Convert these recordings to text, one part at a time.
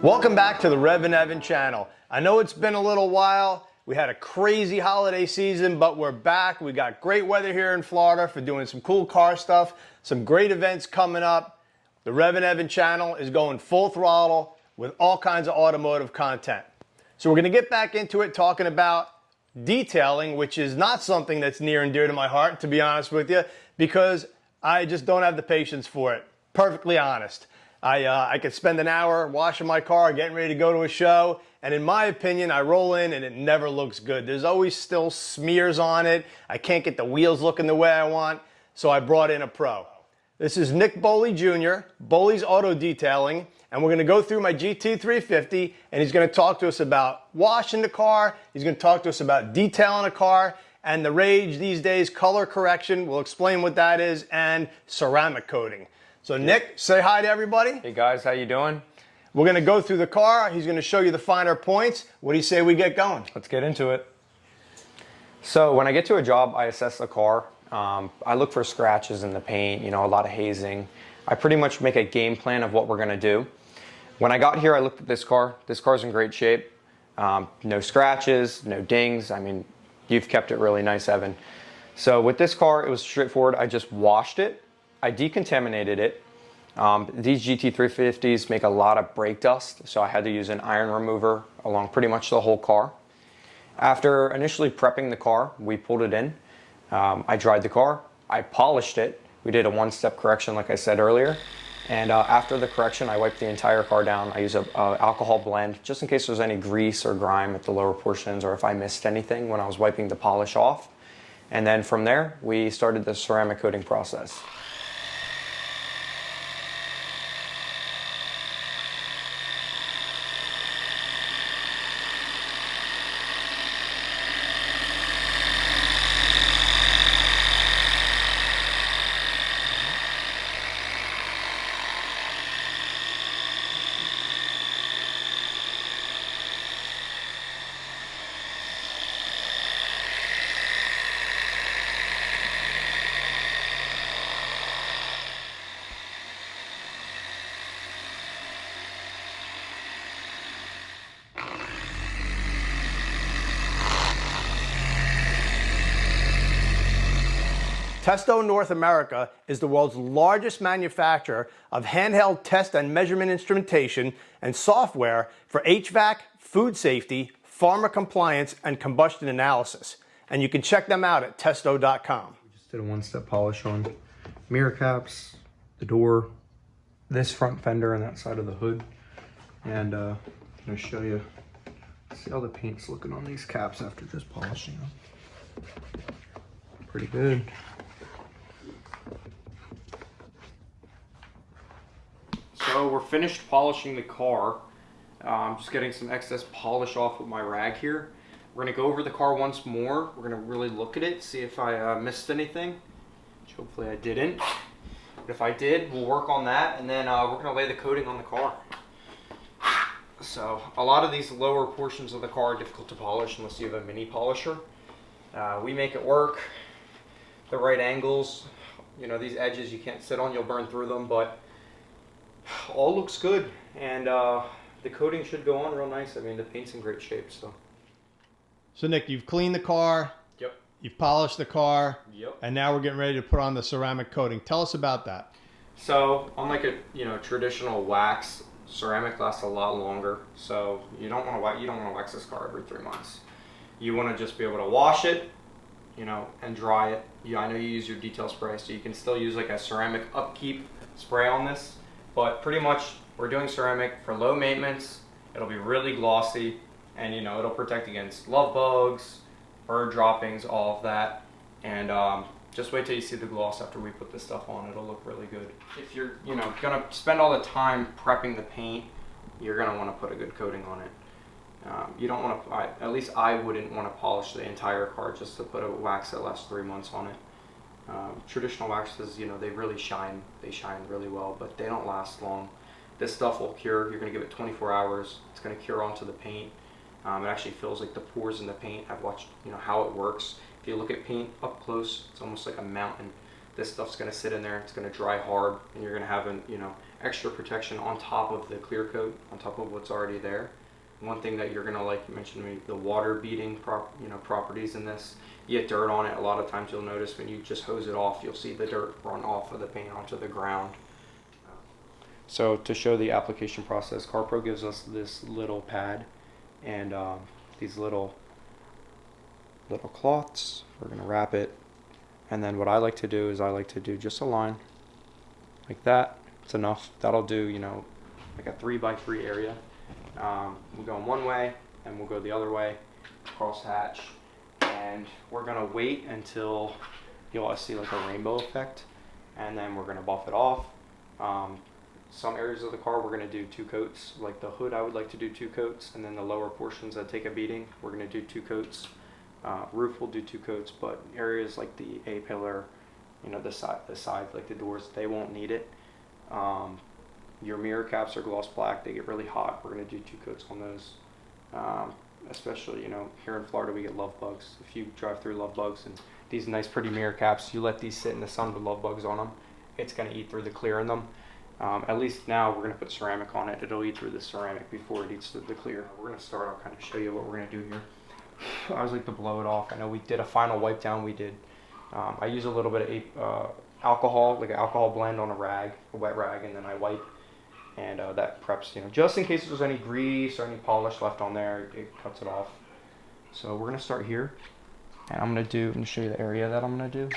Welcome back to the REVan channel. I know it's been a little while. We had a crazy holiday season, but we're back. We got great weather here in Florida for doing some cool car stuff, some great events coming up. The REVan channel is going full throttle with all kinds of automotive content. So we're going to get back into it talking about detailing, which is not something that's near and dear to my heart, to be honest with you, because I just don't have the patience for it. Perfectly honest. I could spend an hour washing my car, getting ready to go to a show, and in my opinion, I roll in and it never looks good. There's always still smears on it. I can't get the wheels looking the way I want, so I brought in a pro. This is Nick Bolli Jr., Bolli's Auto Detailing, and we're going to go through my GT350, and he's going to talk to us about washing the car, he's going to talk to us about detailing a car, and the rage these days, color correction. We'll explain what that is, and ceramic coating. So Nick, say hi to everybody. Hey guys, how you doing? We're going to go through the car. He's going to show you the finer points. What do you say we get going? Let's get into it. So when I get to a job, I assess the car. I look for scratches in the paint, a lot of hazing. I pretty much make a game plan of what we're going to do. When I got here, I looked at this car. This car's in great shape. No scratches, no dings. I mean, you've kept it really nice, Evan. So with this car, it was straightforward. I just washed it. I decontaminated it. These GT350s make a lot of brake dust, so I had to use an iron remover along pretty much the whole car. After initially prepping the car, we pulled it in. I dried the car. I polished it. We did a one-step correction like I said earlier. And after the correction, I wiped the entire car down. I use an alcohol blend just in case there's any grease or grime at the lower portions or if I missed anything when I was wiping the polish off. And then from there, we started the ceramic coating process. Testo North America is the world's largest manufacturer of handheld test and measurement instrumentation and software for HVAC, food safety, pharma compliance, and combustion analysis. And you can check them out at testo.com. We just did a one-step polish on mirror caps, the door, this front fender, and that side of the hood. And I'm going to show you, see how the paint's looking on these caps after just polishing them. Pretty good. So we're finished polishing the car. I'm just getting some excess polish off with my rag here. We're gonna go over the car once more. We're gonna really look at it, see if I missed anything, which hopefully I didn't. But if I did, we'll work on that, and then we're gonna lay the coating on the car. So a lot of these lower portions of the car are difficult to polish unless you have a mini polisher. We make it work. The right angles, these edges you can't sit on, you'll burn through them, but all looks good, and the coating should go on real nice. I mean, the paint's in great shape. So Nick, you've cleaned the car. Yep. You've polished the car. Yep. And now we're getting ready to put on the ceramic coating. Tell us about that. So unlike a traditional wax, ceramic lasts a lot longer. So you don't want to wax this car every 3 months. You want to just be able to wash it, and dry it. I know you use your detail spray, so you can still use like a ceramic upkeep spray on this. But pretty much, we're doing ceramic for low maintenance. It'll be really glossy, and it'll protect against love bugs, bird droppings, all of that. And just wait till you see the gloss after we put this stuff on. It'll look really good. If you're gonna spend all the time prepping the paint, you're gonna want to put a good coating on it. You don't want to, at least I wouldn't want to polish the entire car just to put a wax that lasts 3 months on it. Traditional waxes, they really shine. They shine really well, but they don't last long. This stuff will cure. You're going to give it 24 hours. It's going to cure onto the paint. It actually feels like the pores in the paint. I've watched, how it works. If you look at paint up close, it's almost like a mountain. this stuff's going to sit in there, it's going to dry hard, and you're going to have an, extra protection on top of the clear coat, on top of what's already there. One thing that you're going to, like you mentioned to me, the water beating properties in this. You get dirt on it, a lot of times you'll notice when you just hose it off, you'll see the dirt run off of the paint onto the ground. So to show the application process, CarPro gives us this little pad and these little cloths. We're going to wrap it, and then what I like to do is I like to do just a line like that. It's enough. That'll do, like a 3x3 area. We'll go one way and we'll go the other way, cross hatch, and we're going to wait until you'll see like a rainbow effect, and then we're going to buff it off. Some areas of the car we're going to do 2 coats, like the hood I would like to do 2 coats, and then the lower portions that take a beating we're going to do 2 coats. Roof will do 2 coats, but areas like the A-pillar, the sides like the doors, they won't need it. Your mirror caps are gloss black, they get really hot, we're going to do 2 coats on those. Especially, here in Florida we get love bugs. If you drive through love bugs and these nice pretty mirror caps, you let these sit in the sun with love bugs on them, it's going to eat through the clear in them. At least now we're going to put ceramic on it. It'll eat through the ceramic before it eats the clear. We're going to start, I'll kind of show you what we're going to do here. I always like to blow it off. I know we did a final wipe down. I use a little bit of alcohol, like an alcohol blend on a wet rag, and then I wipe. And that preps, just in case there's any grease or any polish left on there, it cuts it off. So we're going to start here. And I'm going to show you the area that I'm going to do.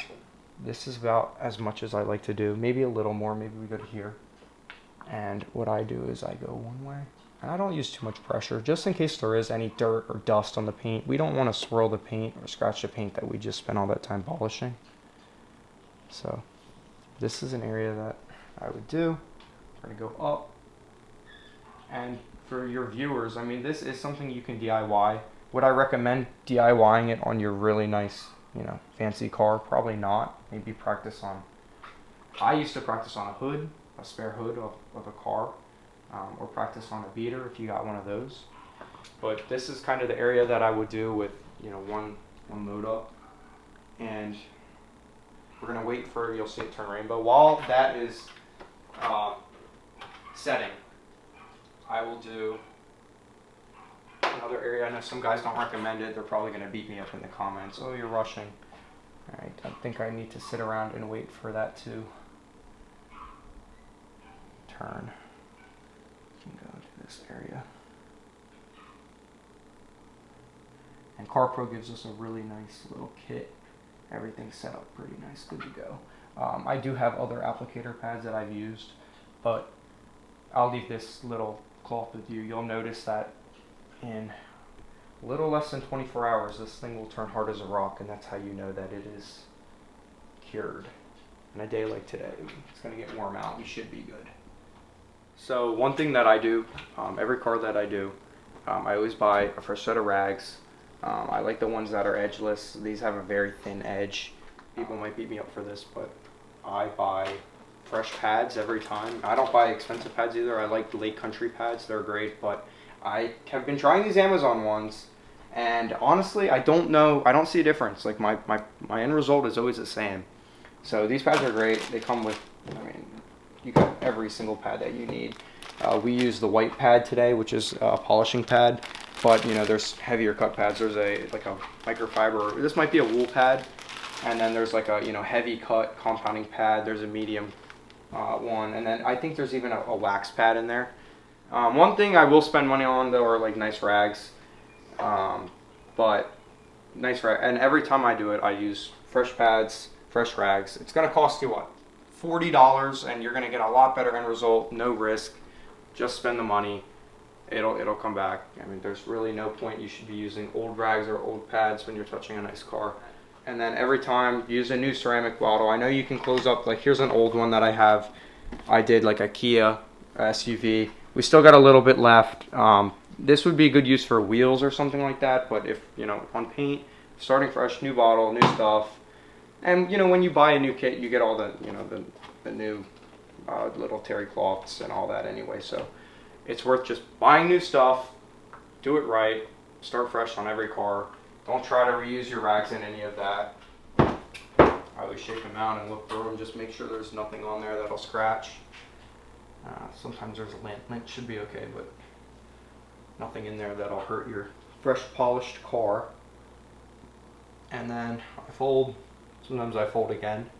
This is about as much as I like to do. Maybe a little more. Maybe we go to here. And what I do is I go one way. And I don't use too much pressure, just in case there is any dirt or dust on the paint. We don't want to swirl the paint or scratch the paint that we just spent all that time polishing. So this is an area that I would do. We're going to go up. And for your viewers, this is something you can DIY. Would I recommend DIYing it on your really nice, fancy car? Probably not. Maybe practice on, I used to practice on a hood, a spare hood of a car. Or practice on a beater if you got one of those. But this is kind of the area that I would do with one load up. And we're going to wait for, you'll see it turn rainbow. While that is setting, I will do another area. I know some guys don't recommend it. They're probably going to beat me up in the comments. Oh, you're rushing. Alright, I think I need to sit around and wait for that to turn. Can go to this area. And CarPro gives us a really nice little kit. Everything's set up pretty nice, good to go. I do have other applicator pads that I've used, but I'll leave this little cloth with you. You'll notice that in a little less than 24 hours, this thing will turn hard as a rock, and that's how you know that it is cured. On a day like today, it's going to get warm out, you should be good. So one thing that I do, every car that I do, I always buy a fresh set of rags. I like the ones that are edgeless. These have a very thin edge. People might beat me up for this, but I buy fresh pads every time. I don't buy expensive pads either. I like Lake Country pads. They're great, but I have been trying these Amazon ones, and honestly, I don't know. I don't see a difference. Like my end result is always the same. So these pads are great. They come with, you got every single pad that you need. We use the white pad today, which is a polishing pad, but there's heavier cut pads. There's like a microfiber. This might be a wool pad, and then there's like a heavy cut compounding pad. There's a medium one, and then I think there's even a wax pad in there. One thing I will spend money on though are like nice rags, but nice rag. And every time I do it, I use fresh pads, fresh rags. It's gonna cost you what? $40, and you're going to get a lot better end result, no risk. Just spend the money, it'll come back. There's really no point you should be using old rags or old pads when you're touching a nice car. And then every time, use a new ceramic bottle. I know you can close up, like here's an old one that I have. I did like a Kia SUV. We still got a little bit left. This would be good use for wheels or something like that, but if, on paint, starting fresh, new bottle, new stuff. And when you buy a new kit, you get all the the new little terry cloths and all that anyway. So it's worth just buying new stuff, do it right, start fresh on every car. Don't try to reuse your rags in any of that. I always shake them out and look through them, just make sure there's nothing on there that'll scratch. Sometimes there's a lint. Lint should be okay, but nothing in there that'll hurt your fresh polished car. And then I fold. Sometimes I fold again.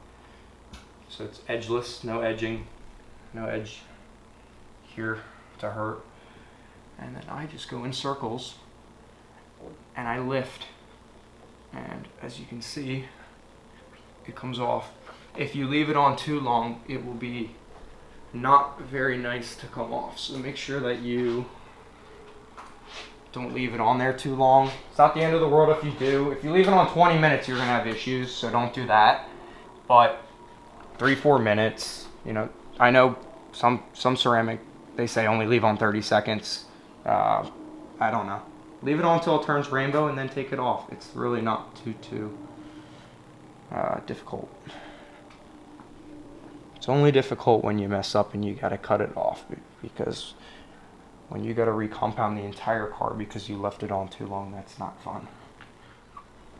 So it's edgeless, no edging, no edge here to hurt. And then I just go in circles and I lift. And as you can see, it comes off. If you leave it on too long, it will be not very nice to come off. So make sure that you don't leave it on there too long. It's not the end of the world if you do. If you leave it on 20 minutes, you're gonna have issues, so don't do that. But 3-4 minutes, you know, I know some ceramic, they say only leave on 30 seconds. I don't know. Leave it on until it turns rainbow and then take it off. It's really not too difficult. It's only difficult when you mess up and you gotta cut it off, because when you gotta recompound the entire car because you left it on too long, that's not fun.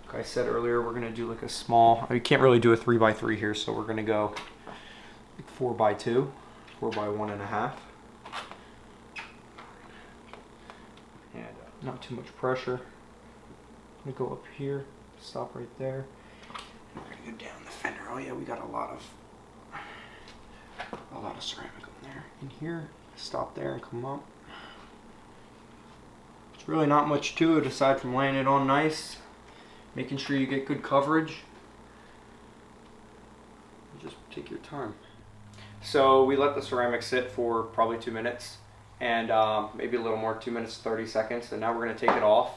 Like I said earlier, we're gonna do like a small, you can't really do a 3x3 here, so we're gonna go like 4x2, 4x1.5. And not too much pressure. I'm gonna go up here, stop right there. We're gonna go down the fender. Oh yeah, we got a lot of ceramic on there. In here, stop there and come up. It's really not much to it aside from laying it on nice, making sure you get good coverage. Just take your time. So we let the ceramic sit for probably 2 minutes and maybe a little more, 2 minutes 30 seconds, and now we're going to take it off.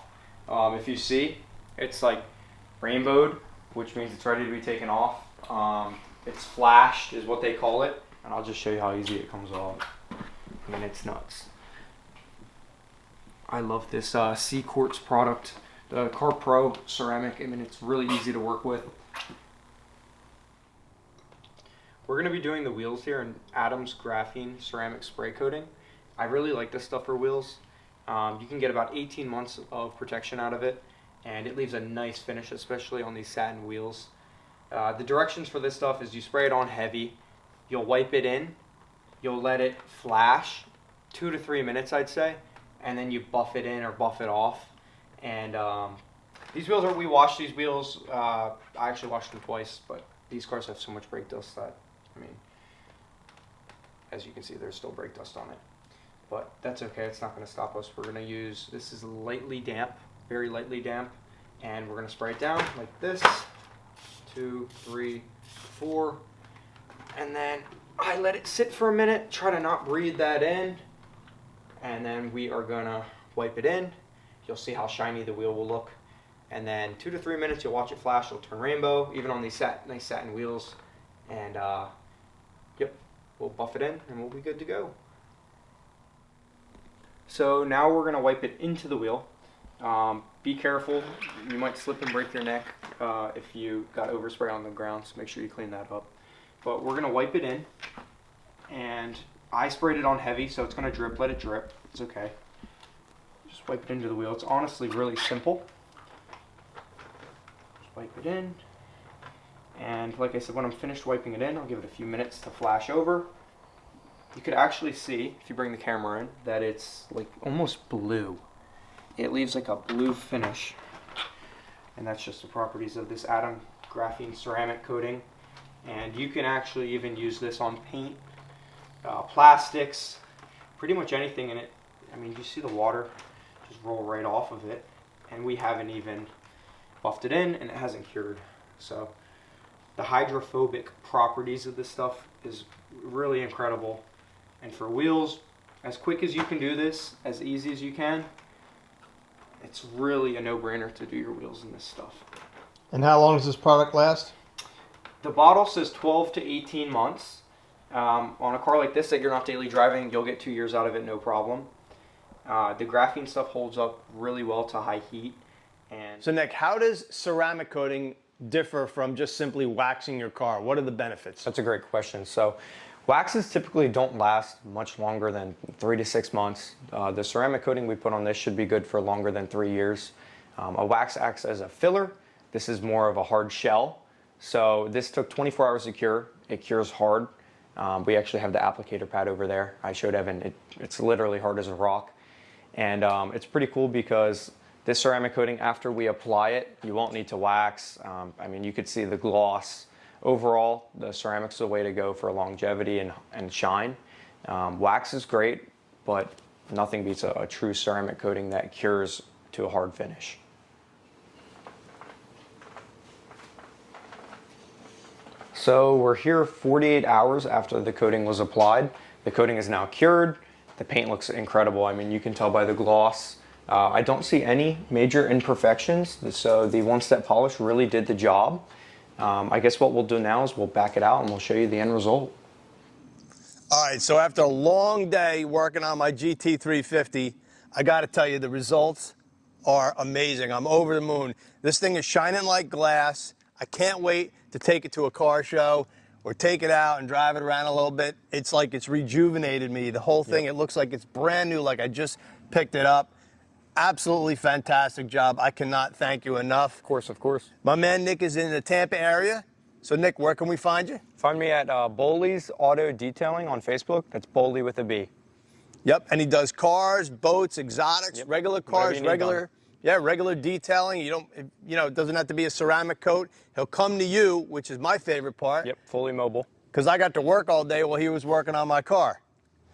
If you see, it's like rainbowed, which means it's ready to be taken off. It's flashed is what they call it, and I'll just show you how easy it comes off. I mean, it's nuts. I love this C Quartz product, the Car Pro ceramic. I mean, it's really easy to work with. We're going to be doing the wheels here in Adam's graphene ceramic spray coating. I really like this stuff for wheels. You can get about 18 months of protection out of it, and it leaves a nice finish, especially on these satin wheels. The directions for this stuff is you spray it on heavy, you'll wipe it in, you'll let it flash 2 to 3 minutes, I'd say, and then you buff it in or buff it off. And these wheels we washed these wheels. I actually washed them twice, but these cars have so much brake dust that, I mean, as you can see, there's still brake dust on it. But that's okay, it's not going to stop us. We're going to use, this is lightly damp, very lightly damp, and we're going to spray it down like this. 2, 3, 4, and then I let it sit for a minute, try to not breathe that in, and then we are gonna wipe it in. You'll see how shiny the wheel will look, and then 2 to 3 minutes you'll watch it flash. It'll turn rainbow, even on these nice satin wheels, and yep, we'll buff it in and we'll be good to go. So now we're gonna wipe it into the wheel. Be careful, you might slip and break your neck if you got overspray on the ground, so make sure you clean that up. But we're going to wipe it in, and I sprayed it on heavy, so it's going to drip. Let it drip, it's okay. Just wipe it into the wheel. It's honestly really simple. Just wipe it in, and like I said, when I'm finished wiping it in, I'll give it a few minutes to flash over. You could actually see, if you bring the camera in, that it's like almost blue. It leaves like a blue finish, and that's just the properties of this Adam graphene ceramic coating. And you can actually even use this on paint, plastics, pretty much anything in it. I mean, you see the water just roll right off of it, and we haven't even buffed it in, and it hasn't cured. So the hydrophobic properties of this stuff is really incredible. And for wheels, as quick as you can do this, as easy as you can, it's really a no-brainer to do your wheels in this stuff. And how long does this product last? The bottle says 12 to 18 months. On a car like this that you're not daily driving, you'll get 2 years out of it, no problem. The graphene stuff holds up really well to high heat. And So Nick, how does ceramic coating differ from just simply waxing your car? What are the benefits? That's a great question. So waxes typically don't last much longer than 3 to 6 months. The ceramic coating we put on this should be good for longer than 3 years. A wax acts as a filler. This is more of a hard shell. So this took 24 hours to cure. It cures hard. We actually have the applicator pad over there. I showed Evan. It's literally hard as a rock. And it's pretty cool because this ceramic coating, after we apply it, you won't need to wax. I mean, you could see the gloss. Overall, the ceramic's the way to go for longevity and shine. Wax is great, but nothing beats a true ceramic coating that cures to a hard finish. So we're here 48 hours after the coating was applied. The coating is now cured. The paint looks incredible. I mean, you can tell by the gloss. I don't see any major imperfections, so the one-step polish really did the job. I guess what we'll do now is we'll back it out and we'll show you the end result. All right, so after a long day working on my GT350, I got to tell you, the results are amazing. I'm over the moon. This thing is shining like glass. I can't wait to take it to a car show or take it out and drive it around a little bit. It's like it's rejuvenated me. The whole thing, It looks like it's brand new, like I just picked it up. Absolutely fantastic job. I cannot thank you enough. Of course, of course. My man Nick is in the Tampa area. So Nick, where can we find you? Find me at Bolli's Auto Detailing on Facebook. That's Bolli with a B. Yep, and he does cars, boats, exotics, Yep. regular cars, regular detailing. It doesn't have to be a ceramic coat. He'll come to you, which is my favorite part. Yep, fully mobile. Because I got to work all day while he was working on my car.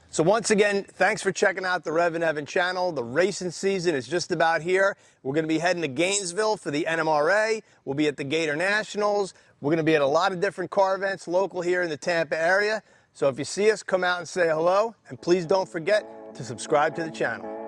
So once again, thanks for checking out the REVan channel. The racing season is just about here. We're going to be heading to Gainesville for the NMRA. We'll be at the Gator Nationals. We're going to be at a lot of different car events local here in the Tampa area. So if you see us, come out and say hello. And please don't forget to subscribe to the channel.